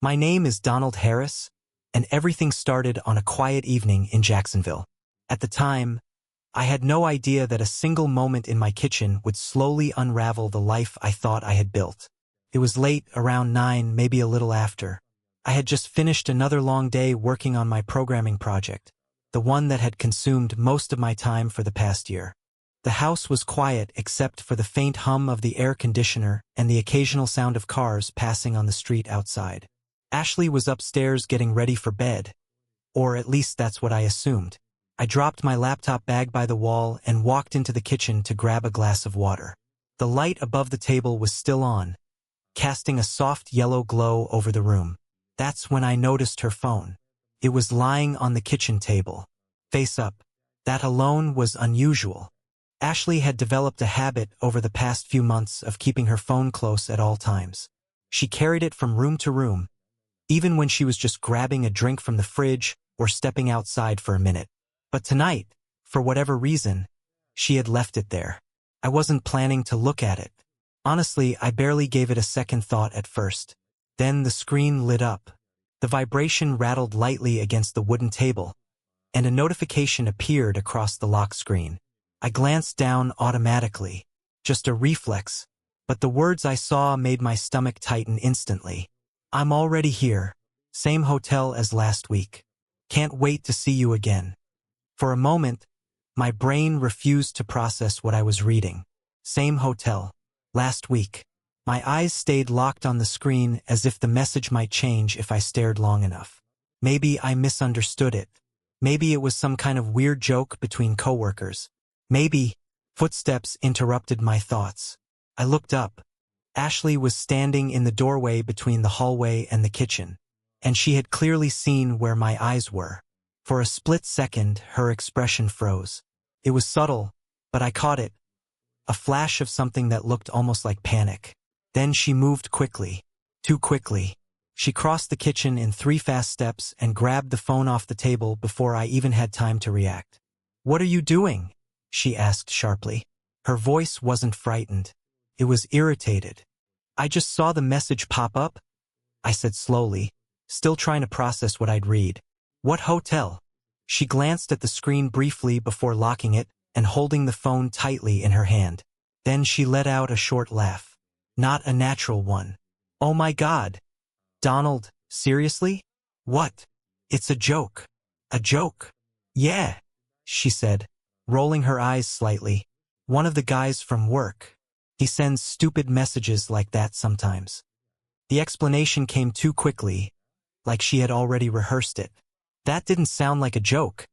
My name is Donald Harris, and everything started on a quiet evening in Jacksonville. At the time, I had no idea that a single moment in my kitchen would slowly unravel the life I thought I had built. It was late, around 9, maybe a little after. I had just finished another long day working on my programming project, the one that had consumed most of my time for the past year. The house was quiet except for the faint hum of the air conditioner and the occasional sound of cars passing on the street outside. Ashley was upstairs getting ready for bed, or at least that's what I assumed. I dropped my laptop bag by the wall and walked into the kitchen to grab a glass of water. The light above the table was still on, casting a soft yellow glow over the room. That's when I noticed her phone. It was lying on the kitchen table, face up. That alone was unusual. Ashley had developed a habit over the past few months of keeping her phone close at all times. She carried it from room to room, even when she was just grabbing a drink from the fridge or stepping outside for a minute. But tonight, for whatever reason, she had left it there. I wasn't planning to look at it. Honestly, I barely gave it a second thought at first. Then the screen lit up. The vibration rattled lightly against the wooden table, and a notification appeared across the lock screen. I glanced down automatically, just a reflex, but the words I saw made my stomach tighten instantly. I'm already here. Same hotel as last week. Can't wait to see you again. For a moment, my brain refused to process what I was reading. Same hotel. Last week. My eyes stayed locked on the screen as if the message might change if I stared long enough. Maybe I misunderstood it. Maybe it was some kind of weird joke between coworkers. Maybe footsteps interrupted my thoughts. I looked up. Ashley was standing in the doorway between the hallway and the kitchen, and she had clearly seen where my eyes were. For a split second, her expression froze. It was subtle, but I caught it. A flash of something that looked almost like panic. Then she moved quickly. Too quickly. She crossed the kitchen in 3 fast steps and grabbed the phone off the table before I even had time to react. "What are you doing?" she asked sharply. Her voice wasn't frightened. It was irritated. "I just saw the message pop up," I said slowly, still trying to process what I'd read. "What hotel?" She glanced at the screen briefly before locking it and holding the phone tightly in her hand. Then she let out a short laugh. Not a natural one. "Oh my God. Donald, seriously? What? It's a joke." "A joke?" "Yeah," she said, rolling her eyes slightly. "One of the guys from work. He sends stupid messages like that sometimes." The explanation came too quickly, like she had already rehearsed it. "That didn't sound like a joke,"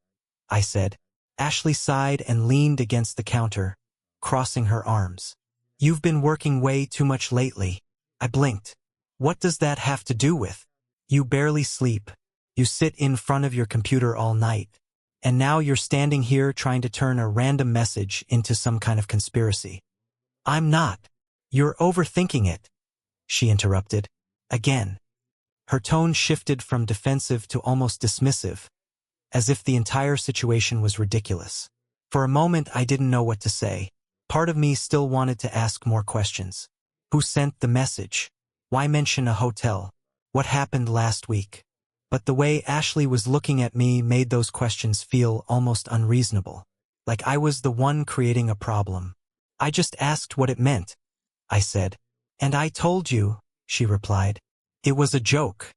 I said. Ashley sighed and leaned against the counter, crossing her arms. "You've been working way too much lately." I blinked. "What does that have to do with?" "You barely sleep. You sit in front of your computer all night. And now you're standing here trying to turn a random message into some kind of conspiracy." "I'm not." "You're overthinking it," she interrupted. Again. Her tone shifted from defensive to almost dismissive, as if the entire situation was ridiculous. For a moment I didn't know what to say. Part of me still wanted to ask more questions. Who sent the message? Why mention a hotel? What happened last week? But the way Ashley was looking at me made those questions feel almost unreasonable. Like I was the one creating a problem. "I just asked what it meant," I said. "And I told you," she replied. "It was a joke."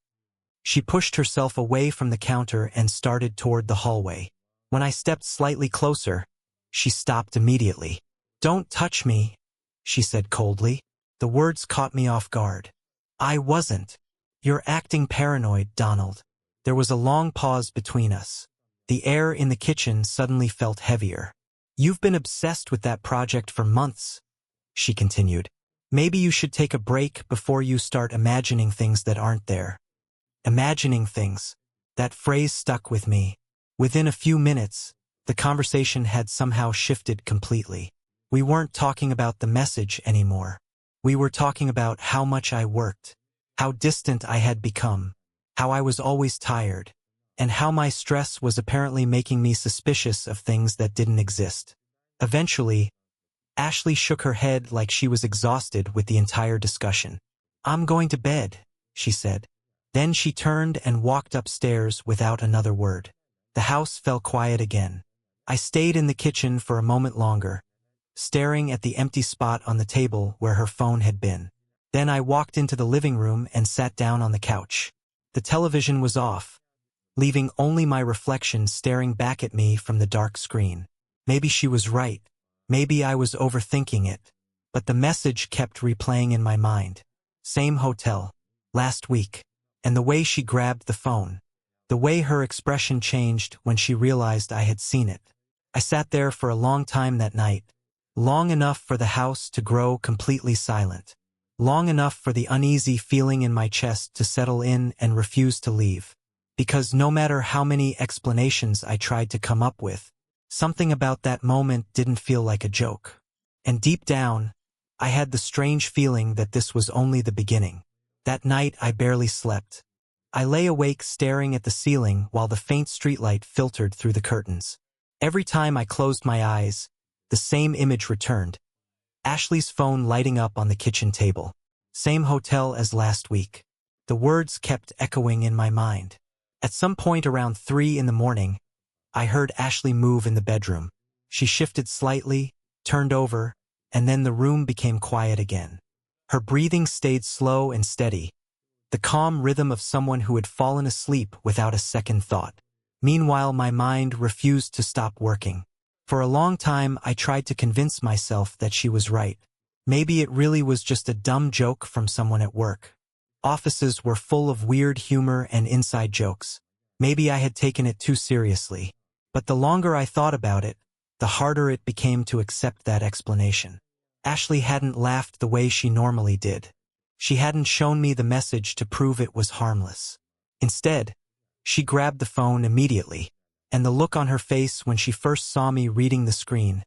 She pushed herself away from the counter and started toward the hallway. When I stepped slightly closer, she stopped immediately. "Don't touch me," she said coldly. The words caught me off guard. "I wasn't." "You're acting paranoid, Donald." There was a long pause between us. The air in the kitchen suddenly felt heavier. "You've been obsessed with that project for months," she continued. "Maybe you should take a break before you start imagining things that aren't there." Imagining things. That phrase stuck with me. Within a few minutes, the conversation had somehow shifted completely. We weren't talking about the message anymore. We were talking about how much I worked, how distant I had become, how I was always tired, and how my stress was apparently making me suspicious of things that didn't exist. Eventually, Ashley shook her head like she was exhausted with the entire discussion. "I'm going to bed," she said. Then she turned and walked upstairs without another word. The house fell quiet again. I stayed in the kitchen for a moment longer, staring at the empty spot on the table where her phone had been. Then I walked into the living room and sat down on the couch. The television was off, leaving only my reflection staring back at me from the dark screen. Maybe she was right. Maybe I was overthinking it. But the message kept replaying in my mind. Same hotel. Last week. And the way she grabbed the phone. The way her expression changed when she realized I had seen it. I sat there for a long time that night. Long enough for the house to grow completely silent. Long enough for the uneasy feeling in my chest to settle in and refuse to leave. Because no matter how many explanations I tried to come up with, something about that moment didn't feel like a joke. And deep down, I had the strange feeling that this was only the beginning. That night I barely slept. I lay awake staring at the ceiling while the faint streetlight filtered through the curtains. Every time I closed my eyes, the same image returned. Ashley's phone lighting up on the kitchen table. Same hotel as last week. The words kept echoing in my mind. At some point around 3 in the morning, I heard Ashley move in the bedroom. She shifted slightly, turned over, and then the room became quiet again. Her breathing stayed slow and steady, the calm rhythm of someone who had fallen asleep without a second thought. Meanwhile, my mind refused to stop working. For a long time, I tried to convince myself that she was right. Maybe it really was just a dumb joke from someone at work. Offices were full of weird humor and inside jokes. Maybe I had taken it too seriously. But the longer I thought about it, the harder it became to accept that explanation. Ashley hadn't laughed the way she normally did. She hadn't shown me the message to prove it was harmless. Instead, she grabbed the phone immediately, and the look on her face when she first saw me reading the screen,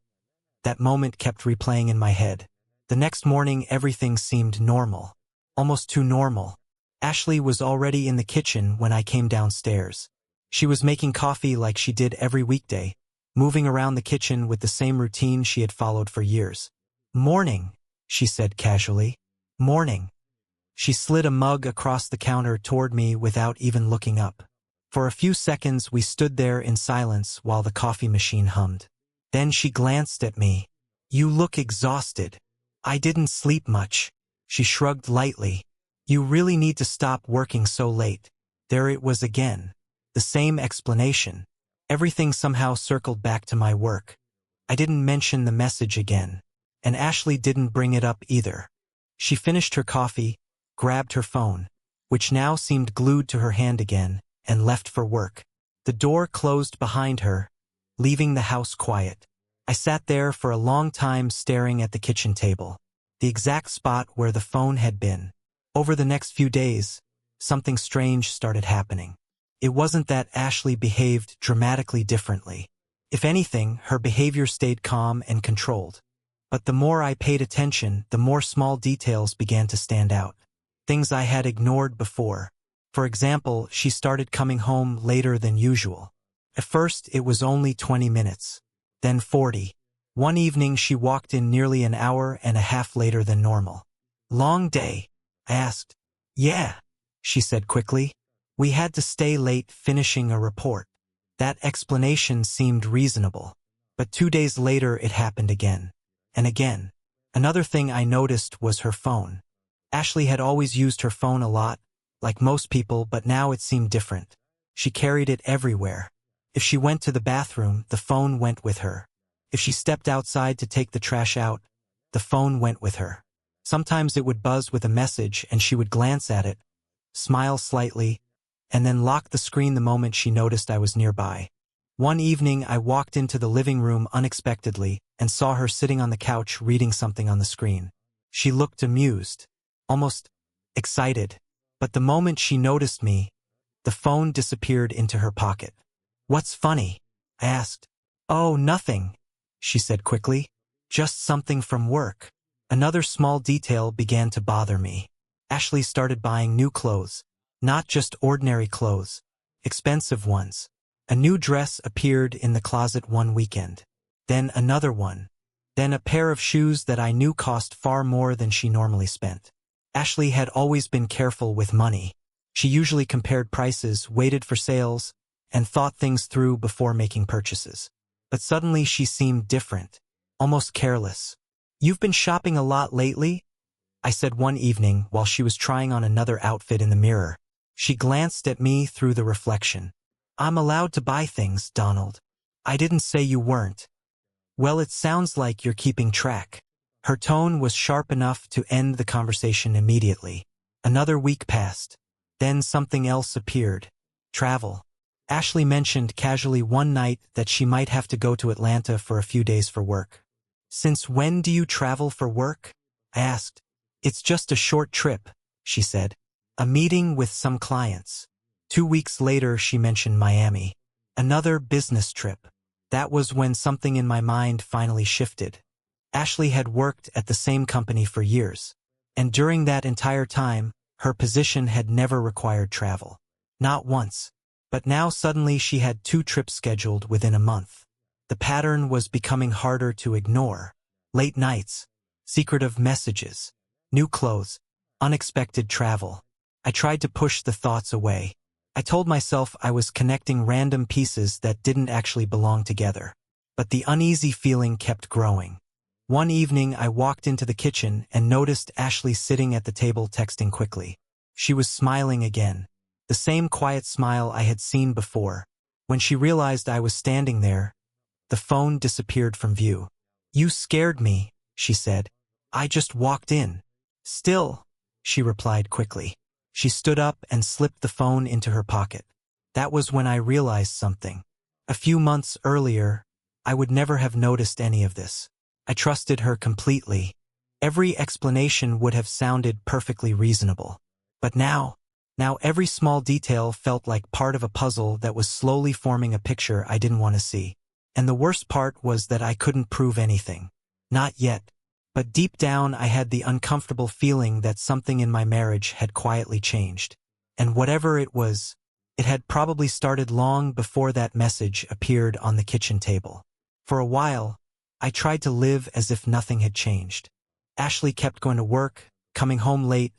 that moment kept replaying in my head. The next morning, everything seemed normal. Almost too normal. Ashley was already in the kitchen when I came downstairs. She was making coffee like she did every weekday, moving around the kitchen with the same routine she had followed for years. "Morning," she said casually. "Morning." She slid a mug across the counter toward me without even looking up. For a few seconds we stood there in silence while the coffee machine hummed. Then she glanced at me. "You look exhausted." "I didn't sleep much." She shrugged lightly. "You really need to stop working so late." There it was again. The same explanation. Everything somehow circled back to my work. I didn't mention the message again. And Ashley didn't bring it up either. She finished her coffee, grabbed her phone, which now seemed glued to her hand again, and left for work. The door closed behind her, leaving the house quiet. I sat there for a long time staring at the kitchen table, the exact spot where the phone had been. Over the next few days, something strange started happening. It wasn't that Ashley behaved dramatically differently. If anything, her behavior stayed calm and controlled. But the more I paid attention, the more small details began to stand out. Things I had ignored before. For example, she started coming home later than usual. At first, it was only 20 minutes. Then 40. One evening, she walked in nearly an hour and a half later than normal. "Long day?" I asked. "Yeah," she said quickly. "We had to stay late finishing a report." That explanation seemed reasonable. But 2 days later, it happened again. And again. Another thing I noticed was her phone. Ashley had always used her phone a lot, like most people, but now it seemed different. She carried it everywhere. If she went to the bathroom, the phone went with her. If she stepped outside to take the trash out, the phone went with her. Sometimes it would buzz with a message and she would glance at it, smile slightly, and then lock the screen the moment she noticed I was nearby. One evening, I walked into the living room unexpectedly and saw her sitting on the couch reading something on the screen. She looked amused, almost excited, but the moment she noticed me, the phone disappeared into her pocket. "What's funny?" I asked. "Oh, nothing," she said quickly. "Just something from work." Another small detail began to bother me. Ashley started buying new clothes, not just ordinary clothes, expensive ones. A new dress appeared in the closet one weekend. Then another one. Then a pair of shoes that I knew cost far more than she normally spent. Ashley had always been careful with money. She usually compared prices, waited for sales, and thought things through before making purchases. But suddenly she seemed different, almost careless. "You've been shopping a lot lately?" I said one evening while she was trying on another outfit in the mirror. She glanced at me through the reflection. "I'm allowed to buy things, Donald." "I didn't say you weren't." "Well, it sounds like you're keeping track." Her tone was sharp enough to end the conversation immediately. Another week passed. Then something else appeared. Travel. Ashley mentioned casually one night that she might have to go to Atlanta for a few days for work. "Since when do you travel for work?" I asked. "It's just a short trip," she said. "A meeting with some clients." 2 weeks later, she mentioned Miami. Another business trip. That was when something in my mind finally shifted. Ashley had worked at the same company for years, and during that entire time, her position had never required travel. Not once. But now suddenly she had 2 trips scheduled within a month. The pattern was becoming harder to ignore. Late nights, secretive messages, new clothes, unexpected travel. I tried to push the thoughts away. I told myself I was connecting random pieces that didn't actually belong together. But the uneasy feeling kept growing. One evening I walked into the kitchen and noticed Ashley sitting at the table texting quickly. She was smiling again, the same quiet smile I had seen before. When she realized I was standing there, the phone disappeared from view. "You scared me," she said. "I just walked in." "Still," she replied quickly. She stood up and slipped the phone into her pocket. That was when I realized something. A few months earlier, I would never have noticed any of this. I trusted her completely. Every explanation would have sounded perfectly reasonable. But now every small detail felt like part of a puzzle that was slowly forming a picture I didn't want to see. And the worst part was that I couldn't prove anything. Not yet. But deep down I had the uncomfortable feeling that something in my marriage had quietly changed. And whatever it was, it had probably started long before that message appeared on the kitchen table. For a while, I tried to live as if nothing had changed. Ashley kept going to work, coming home late,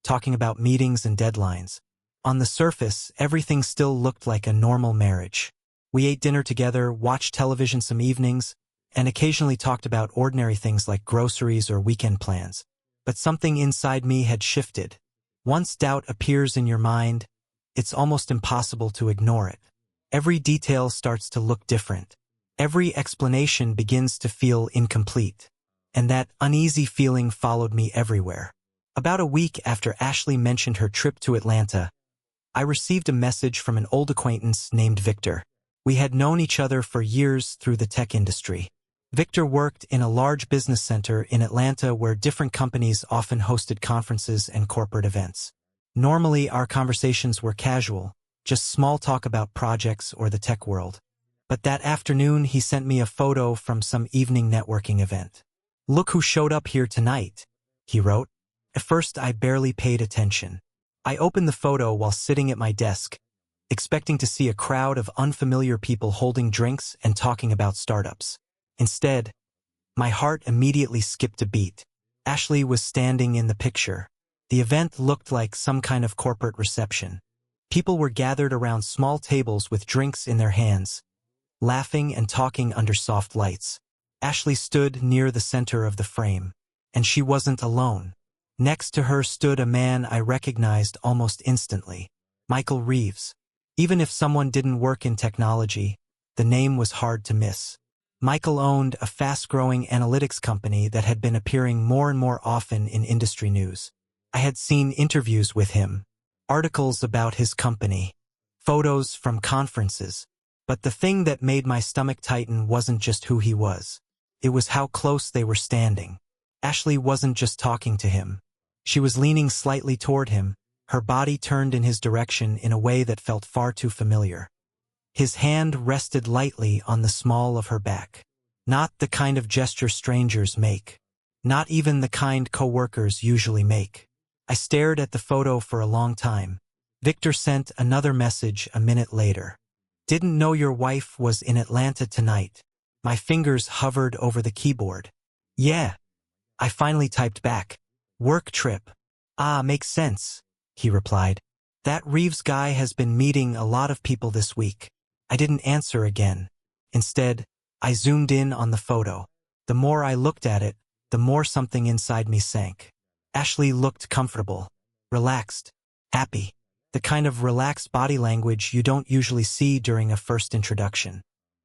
talking about meetings and deadlines. On the surface, everything still looked like a normal marriage. We ate dinner together, watched television some evenings, and occasionally talked about ordinary things like groceries or weekend plans. But something inside me had shifted. Once doubt appears in your mind, it's almost impossible to ignore it. Every detail starts to look different. Every explanation begins to feel incomplete. And that uneasy feeling followed me everywhere. About a week after Ashley mentioned her trip to Atlanta, I received a message from an old acquaintance named Victor. We had known each other for years through the tech industry. Victor worked in a large business center in Atlanta where different companies often hosted conferences and corporate events. Normally, our conversations were casual, just small talk about projects or the tech world. But that afternoon, he sent me a photo from some evening networking event. "Look who showed up here tonight," he wrote. At first, I barely paid attention. I opened the photo while sitting at my desk, expecting to see a crowd of unfamiliar people holding drinks and talking about startups. Instead, my heart immediately skipped a beat. Ashley was standing in the picture. The event looked like some kind of corporate reception. People were gathered around small tables with drinks in their hands, laughing and talking under soft lights. Ashley stood near the center of the frame, and she wasn't alone. Next to her stood a man I recognized almost instantly, Michael Reeves. Even if someone didn't work in technology, the name was hard to miss. Michael owned a fast-growing analytics company that had been appearing more and more often in industry news. I had seen interviews with him, articles about his company, photos from conferences. But the thing that made my stomach tighten wasn't just who he was. It was how close they were standing. Ashley wasn't just talking to him. She was leaning slightly toward him, her body turned in his direction in a way that felt far too familiar. His hand rested lightly on the small of her back. Not the kind of gesture strangers make. Not even the kind coworkers usually make. I stared at the photo for a long time. Victor sent another message a minute later. "Didn't know your wife was in Atlanta tonight." My fingers hovered over the keyboard. "Yeah." I finally typed back. "Work trip." "Ah, makes sense," he replied. That Reeves guy has been meeting a lot of people this week. I didn't answer again. Instead, I zoomed in on the photo. The more I looked at it, the more something inside me sank. Ashley looked comfortable, relaxed, happy. The kind of relaxed body language you don't usually see during a first introduction.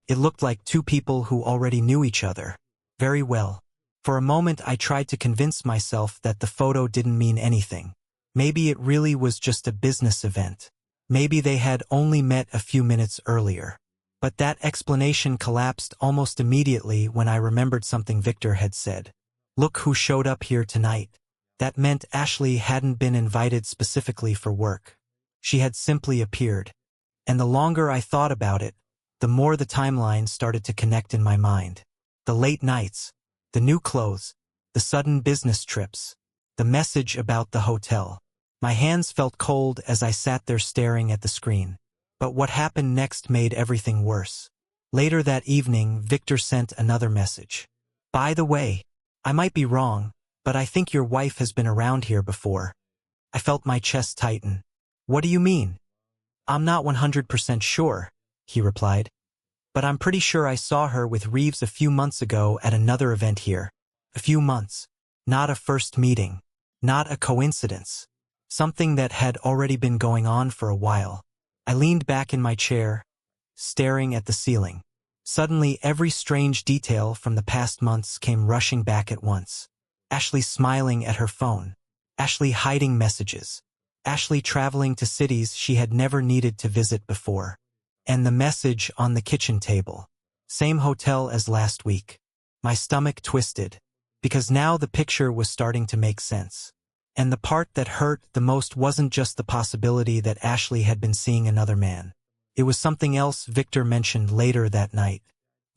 It looked like two people who already knew each other very well. For a moment I tried to convince myself that the photo didn't mean anything. Maybe it really was just a business event. Maybe they had only met a few minutes earlier. But that explanation collapsed almost immediately when I remembered something Victor had said. Look who showed up here tonight. That meant Ashley hadn't been invited specifically for work. She had simply appeared. And the longer I thought about it, the more the timeline started to connect in my mind. The late nights, the new clothes, the sudden business trips, the message about the hotel. My hands felt cold as I sat there staring at the screen. But what happened next made everything worse. Later that evening, Victor sent another message. By the way, I might be wrong, but I think your wife has been around here before. I felt my chest tighten. What do you mean? I'm not 100% sure, he replied. But I'm pretty sure I saw her with Reeves a few months ago at another event here. A few months. Not a first meeting. Not a coincidence. Something that had already been going on for a while. I leaned back in my chair, staring at the ceiling. Suddenly, every strange detail from the past months came rushing back at once. Ashley smiling at her phone. Ashley hiding messages. Ashley traveling to cities she had never needed to visit before. And the message on the kitchen table. Same hotel as last week. My stomach twisted, because now the picture was starting to make sense. And the part that hurt the most wasn't just the possibility that Ashley had been seeing another man. It was something else Victor mentioned later that night.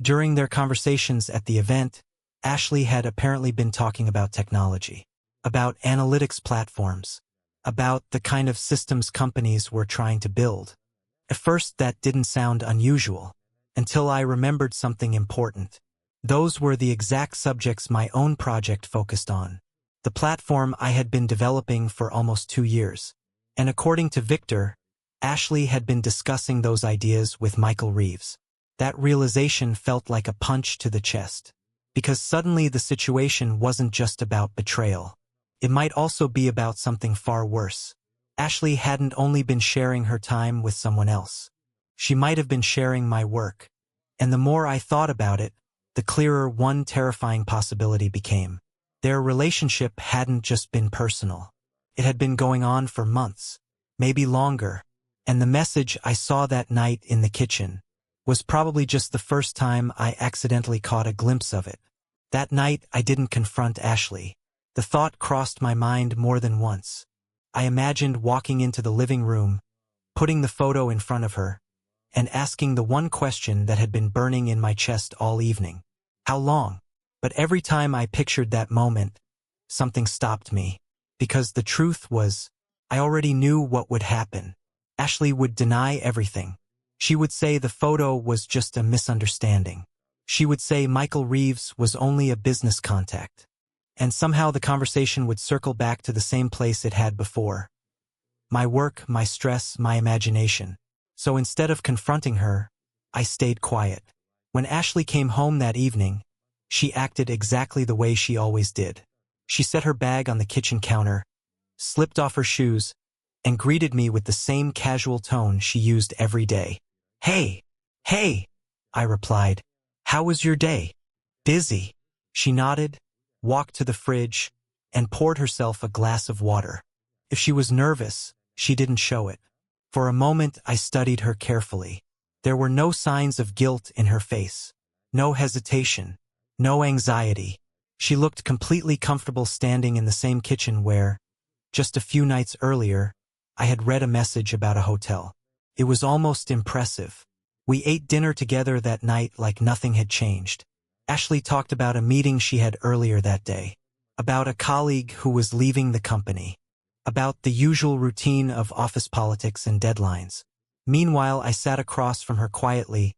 During their conversations at the event, Ashley had apparently been talking about technology, about analytics platforms, about the kind of systems companies were trying to build. At first that didn't sound unusual, until I remembered something important. Those were the exact subjects my own project focused on. The platform I had been developing for almost 2 years. And according to Victor, Ashley had been discussing those ideas with Michael Reeves. That realization felt like a punch to the chest. Because suddenly the situation wasn't just about betrayal. It might also be about something far worse. Ashley hadn't only been sharing her time with someone else. She might have been sharing my work. And the more I thought about it, the clearer one terrifying possibility became. Their relationship hadn't just been personal. It had been going on for months, maybe longer. And the message I saw that night in the kitchen was probably just the first time I accidentally caught a glimpse of it. That night I didn't confront Ashley. The thought crossed my mind more than once. I imagined walking into the living room, putting the photo in front of her, and asking the one question that had been burning in my chest all evening. How long? But every time I pictured that moment, something stopped me. Because the truth was, I already knew what would happen. Ashley would deny everything. She would say the photo was just a misunderstanding. She would say Michael Reeves was only a business contact. And somehow the conversation would circle back to the same place it had before. My work, my stress, my imagination. So instead of confronting her, I stayed quiet. When Ashley came home that evening, she acted exactly the way she always did. She set her bag on the kitchen counter, slipped off her shoes, and greeted me with the same casual tone she used every day. Hey, I replied. How was your day? Busy. She nodded, walked to the fridge, and poured herself a glass of water. If she was nervous, she didn't show it. For a moment I studied her carefully. There were no signs of guilt in her face. No hesitation. No anxiety. She looked completely comfortable standing in the same kitchen where, just a few nights earlier, I had read a message about a hotel. It was almost impressive. We ate dinner together that night like nothing had changed. Ashley talked about a meeting she had earlier that day, about a colleague who was leaving the company, about the usual routine of office politics and deadlines. Meanwhile, I sat across from her quietly,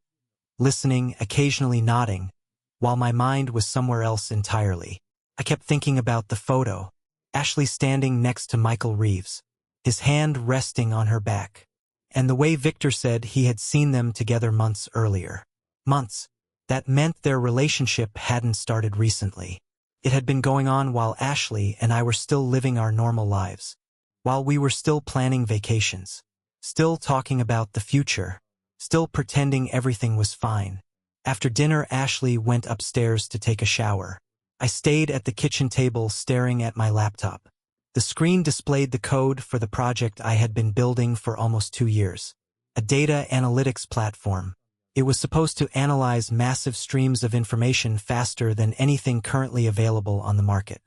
listening, occasionally nodding, while my mind was somewhere else entirely. I kept thinking about the photo, Ashley standing next to Michael Reeves, his hand resting on her back. And the way Victor said he had seen them together months earlier. Months. That meant their relationship hadn't started recently. It had been going on while Ashley and I were still living our normal lives. While we were still planning vacations. Still talking about the future. Still pretending everything was fine. After dinner, Ashley went upstairs to take a shower. I stayed at the kitchen table staring at my laptop. The screen displayed the code for the project I had been building for almost 2 years. A data analytics platform. It was supposed to analyze massive streams of information faster than anything currently available on the market.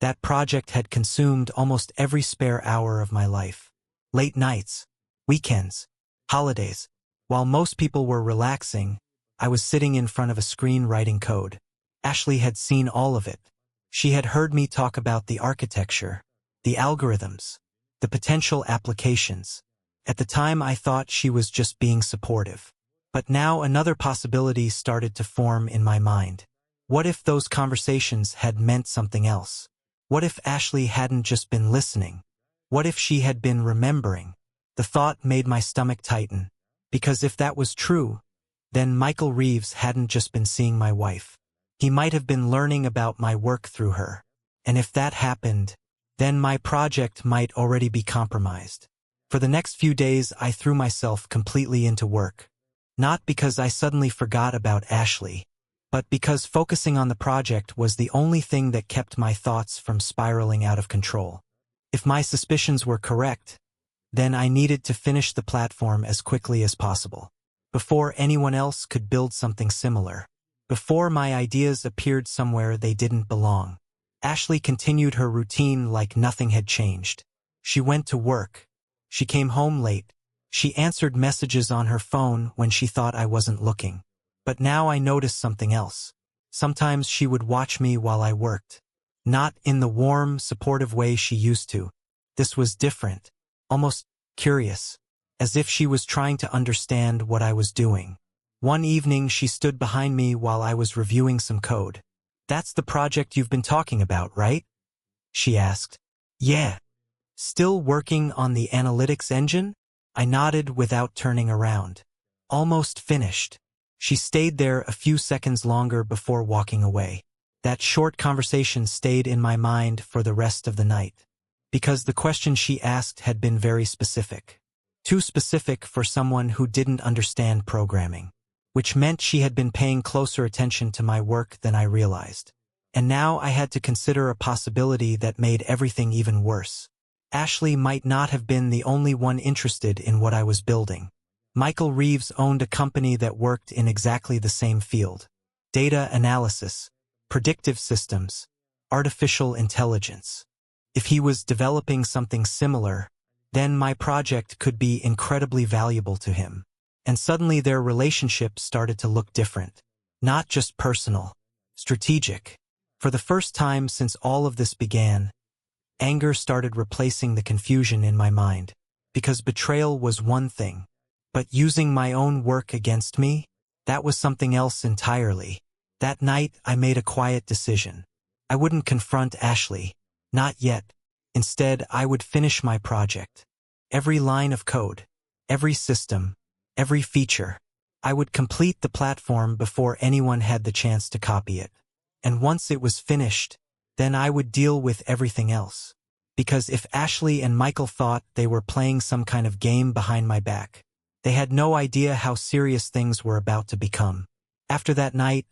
That project had consumed almost every spare hour of my life. Late nights, weekends, holidays. While most people were relaxing, I was sitting in front of a screen writing code. Ashley had seen all of it. She had heard me talk about the architecture, the algorithms, the potential applications. At the time, I thought she was just being supportive. But now another possibility started to form in my mind. What if those conversations had meant something else? What if Ashley hadn't just been listening? What if she had been remembering? The thought made my stomach tighten. Because if that was true, then Michael Reeves hadn't just been seeing my wife. He might have been learning about my work through her. And if that happened, then my project might already be compromised. For the next few days, I threw myself completely into work. Not because I suddenly forgot about Ashley, but because focusing on the project was the only thing that kept my thoughts from spiraling out of control. If my suspicions were correct, then I needed to finish the platform as quickly as possible. Before anyone else could build something similar. Before my ideas appeared somewhere they didn't belong. Ashley continued her routine like nothing had changed. She went to work. She came home late. She answered messages on her phone when she thought I wasn't looking. But now I noticed something else. Sometimes she would watch me while I worked. Not in the warm, supportive way she used to. This was different. Almost curious. As if she was trying to understand what I was doing. One evening she stood behind me while I was reviewing some code. "That's the project you've been talking about, right?" she asked. "Yeah." "Still working on the analytics engine?" I nodded without turning around. "Almost finished." She stayed there a few seconds longer before walking away. That short conversation stayed in my mind for the rest of the night. Because the question she asked had been very specific. Too specific for someone who didn't understand programming. Which meant she had been paying closer attention to my work than I realized. And now I had to consider a possibility that made everything even worse. Ashley might not have been the only one interested in what I was building. Michael Reeves owned a company that worked in exactly the same field. Data analysis, predictive systems, artificial intelligence. If he was developing something similar, then my project could be incredibly valuable to him. And suddenly their relationship started to look different. Not just personal, strategic. For the first time since all of this began, anger started replacing the confusion in my mind. Because betrayal was one thing, but using my own work against me, that was something else entirely. That night, I made a quiet decision. I wouldn't confront Ashley. Not yet. Instead, I would finish my project. Every line of code, every system, every feature. I would complete the platform before anyone had the chance to copy it. And once it was finished, then I would deal with everything else. Because if Ashley and Michael thought they were playing some kind of game behind my back, they had no idea how serious things were about to become. After that night,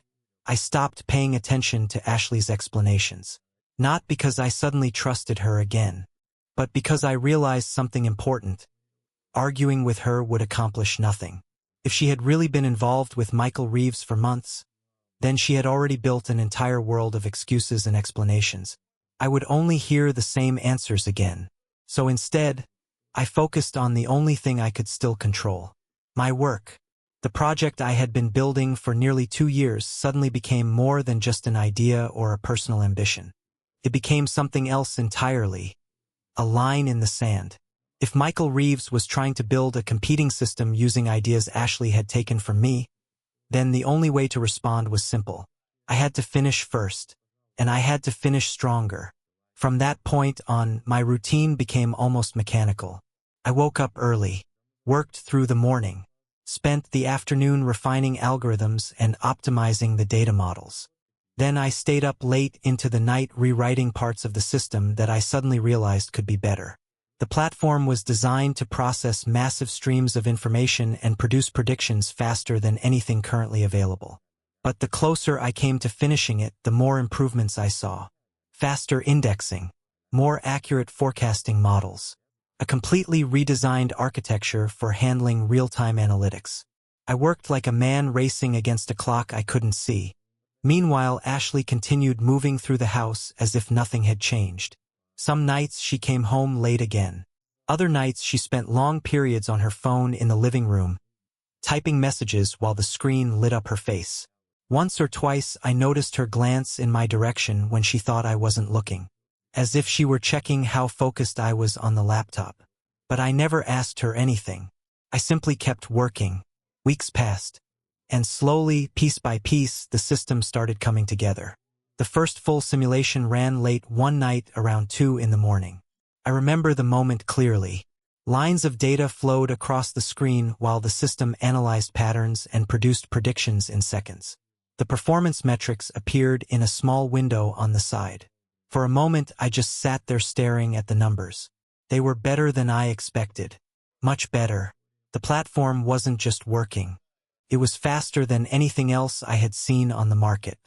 I stopped paying attention to Ashley's explanations. Not because I suddenly trusted her again, but because I realized something important. Arguing with her would accomplish nothing. If she had really been involved with Michael Reeves for months, then she had already built an entire world of excuses and explanations. I would only hear the same answers again. So instead, I focused on the only thing I could still control. My work. The project I had been building for nearly 2 years suddenly became more than just an idea or a personal ambition. It became something else entirely. A line in the sand. If Michael Reeves was trying to build a competing system using ideas Ashley had taken from me, then the only way to respond was simple. I had to finish first. And I had to finish stronger. From that point on, my routine became almost mechanical. I woke up early, worked through the morning, spent the afternoon refining algorithms and optimizing the data models. Then I stayed up late into the night rewriting parts of the system that I suddenly realized could be better. The platform was designed to process massive streams of information and produce predictions faster than anything currently available. But the closer I came to finishing it, the more improvements I saw. Faster indexing, more accurate forecasting models, a completely redesigned architecture for handling real-time analytics. I worked like a man racing against a clock I couldn't see. Meanwhile, Ashley continued moving through the house as if nothing had changed. Some nights she came home late again. Other nights she spent long periods on her phone in the living room, typing messages while the screen lit up her face. Once or twice I noticed her glance in my direction when she thought I wasn't looking, as if she were checking how focused I was on the laptop. But I never asked her anything. I simply kept working. Weeks passed, and slowly, piece by piece, the system started coming together. The first full simulation ran late one night around 2 in the morning. I remember the moment clearly. Lines of data flowed across the screen while the system analyzed patterns and produced predictions in seconds. The performance metrics appeared in a small window on the side. For a moment, I just sat there staring at the numbers. They were better than I expected. Much better. The platform wasn't just working. It was faster than anything else I had seen on the market.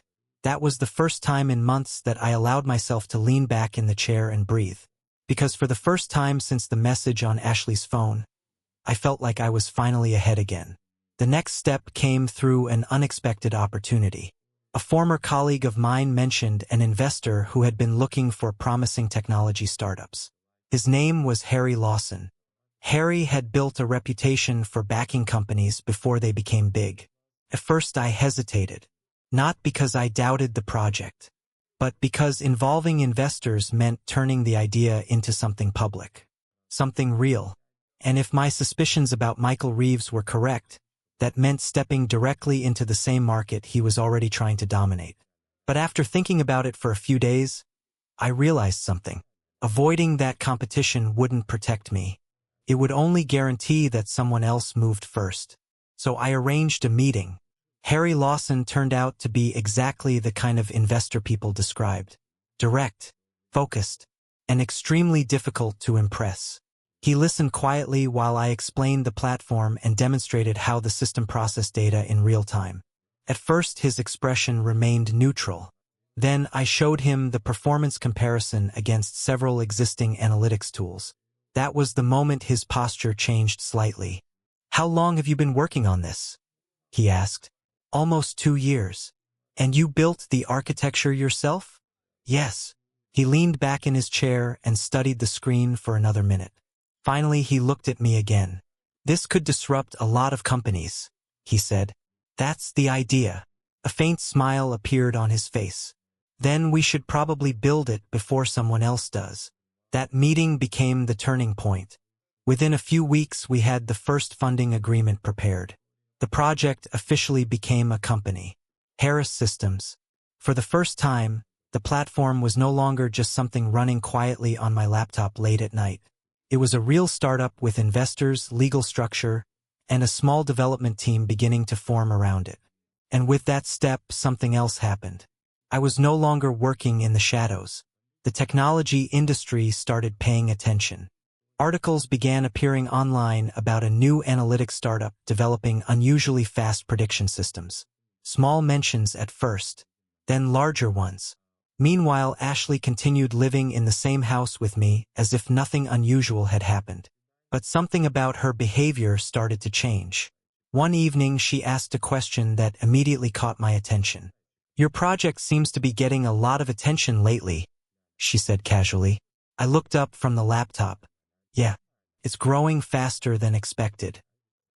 That was the first time in months that I allowed myself to lean back in the chair and breathe. Because for the first time since the message on Ashley's phone, I felt like I was finally ahead again. The next step came through an unexpected opportunity. A former colleague of mine mentioned an investor who had been looking for promising technology startups. His name was Harry Lawson. Harry had built a reputation for backing companies before they became big. At first I hesitated, not because I doubted the project, but because involving investors meant turning the idea into something public, something real. And if my suspicions about Michael Reeves were correct, that meant stepping directly into the same market he was already trying to dominate. But after thinking about it for a few days, I realized something. Avoiding that competition wouldn't protect me. It would only guarantee that someone else moved first. So I arranged a meeting. Harry Lawson turned out to be exactly the kind of investor people described. Direct, focused, and extremely difficult to impress. He listened quietly while I explained the platform and demonstrated how the system processed data in real time. At first, his expression remained neutral. Then I showed him the performance comparison against several existing analytics tools. That was the moment his posture changed slightly. "How long have you been working on this?" he asked. "Almost 2 years. And you built the architecture yourself?" "Yes." He leaned back in his chair and studied the screen for another minute. Finally, he looked at me again. "This could disrupt a lot of companies," he said. "That's the idea." A faint smile appeared on his face. "Then we should probably build it before someone else does." That meeting became the turning point. Within a few weeks, we had the first funding agreement prepared. The project officially became a company, Harris Systems. For the first time, the platform was no longer just something running quietly on my laptop late at night. It was a real startup with investors, legal structure, and a small development team beginning to form around it. And with that step, something else happened. I was no longer working in the shadows. The technology industry started paying attention. Articles began appearing online about a new analytics startup developing unusually fast prediction systems. Small mentions at first, then larger ones. Meanwhile, Ashley continued living in the same house with me as if nothing unusual had happened. But something about her behavior started to change. One evening, she asked a question that immediately caught my attention. "Your project seems to be getting a lot of attention lately," she said casually. I looked up from the laptop. "Yeah, it's growing faster than expected."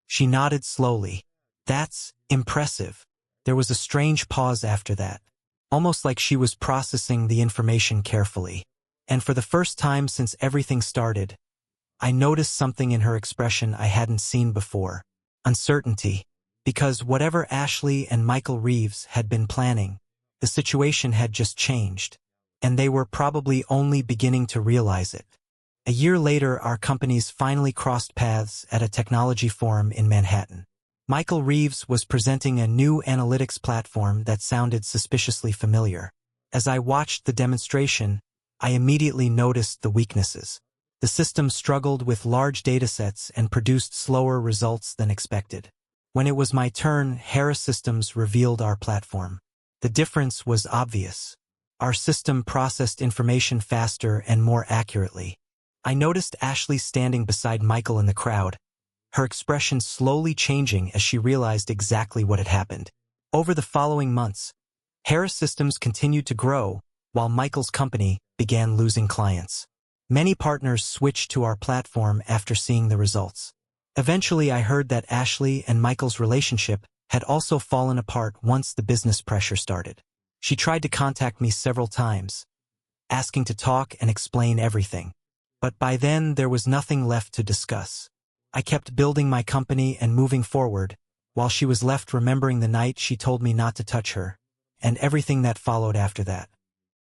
She nodded slowly. "That's impressive." There was a strange pause after that, almost like she was processing the information carefully. And for the first time since everything started, I noticed something in her expression I hadn't seen before. Uncertainty. Because whatever Ashley and Michael Reeves had been planning, the situation had just changed. and they were probably only beginning to realize it. A year later, our companies finally crossed paths at a technology forum in Manhattan. Michael Reeves was presenting a new analytics platform that sounded suspiciously familiar. As I watched the demonstration, I immediately noticed the weaknesses. The system struggled with large datasets and produced slower results than expected. When it was my turn, Harris Systems revealed our platform. The difference was obvious. Our system processed information faster and more accurately. I noticed Ashley standing beside Michael in the crowd, her expression slowly changing as she realized exactly what had happened. Over the following months, Harris Systems continued to grow, while Michael's company began losing clients. Many partners switched to our platform after seeing the results. Eventually, I heard that Ashley and Michael's relationship had also fallen apart once the business pressure started. She tried to contact me several times, asking to talk and explain everything. But by then, there was nothing left to discuss. I kept building my company and moving forward, while she was left remembering the night she told me not to touch her, and everything that followed after that.